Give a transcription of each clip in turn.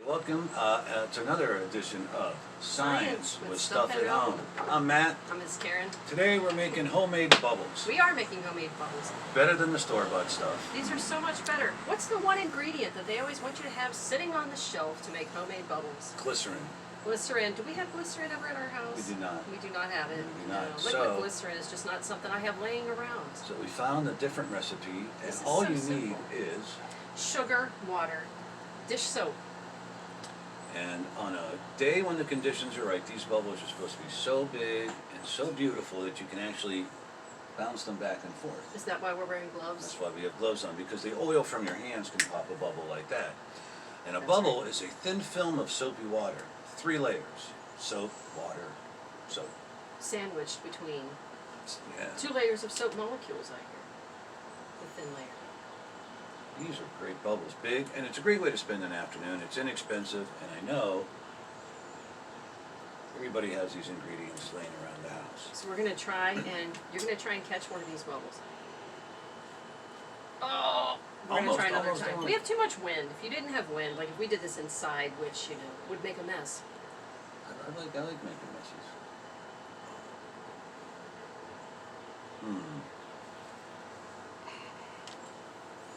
Welcome to another edition of Science with Stuff at Home. I'm Matt. I'm Miss Karen. Today we're making homemade bubbles. We are making homemade bubbles. Better than the store-bought stuff. These are so much better. What's the one ingredient that they always want you to have sitting on the shelf to make homemade bubbles? Glycerin. Glycerin. Do we have glycerin ever in our house? We do not. We do not have it. We do not. No. Liquid glycerin is just not something I have laying around. So we found a different recipe, and This is all so you simple. need is, Sugar, water, dish soap. and on a day when the conditions are right, these bubbles are supposed to be so big and so beautiful that you can actually bounce them back and forth. Is that why we're wearing That's gloves? why we have gloves on, because the oil from your hands can pop a bubble like that. And a That's bubble right. is a thin film of soapy water, 3 layers: soap, water, soap. Sandwiched between Yeah. 2 layers of soap molecules, I hear. The thin layer. These are great bubbles, big, and it's a great way to spend an afternoon. It's inexpensive, and I know everybody has these ingredients laying around the house. So we're gonna try, and you're gonna try and catch one of these bubbles. Oh! We're gonna try another Almost time. done. We have too much wind. If you didn't have wind, like if we did this inside, which, would make a mess. I like making messes.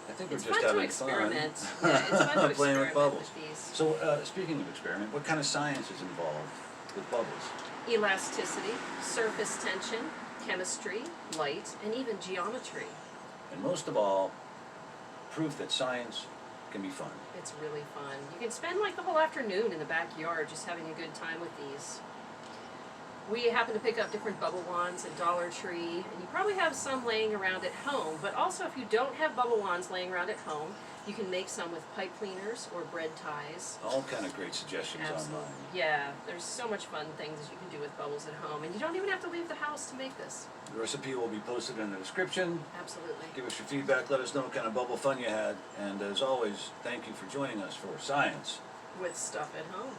I think It's we're just fun to having experiment. fun. Yeah, it's fun to Playing with experiment bubbles. with these. So, speaking of experiment, what kind of science is involved with bubbles? Elasticity, surface tension, chemistry, light, and even geometry. And most of all, proof that science can be fun. It's really fun. You can spend like the whole afternoon in the backyard just having a good time with these. We happen to pick up different bubble wands at Dollar Tree, and you probably have some laying around at home, but also if you don't have bubble wands laying around at home, you can make some with pipe cleaners or bread ties. All kind of great suggestions Absolutely. online. Yeah, there's so much fun things you can do with bubbles at home, and you don't even have to leave the house to make this. The recipe will be posted in the description. Absolutely. Give us your feedback, let us know what kind of bubble fun you had, and as always, thank you for joining us for Science With stuff at home.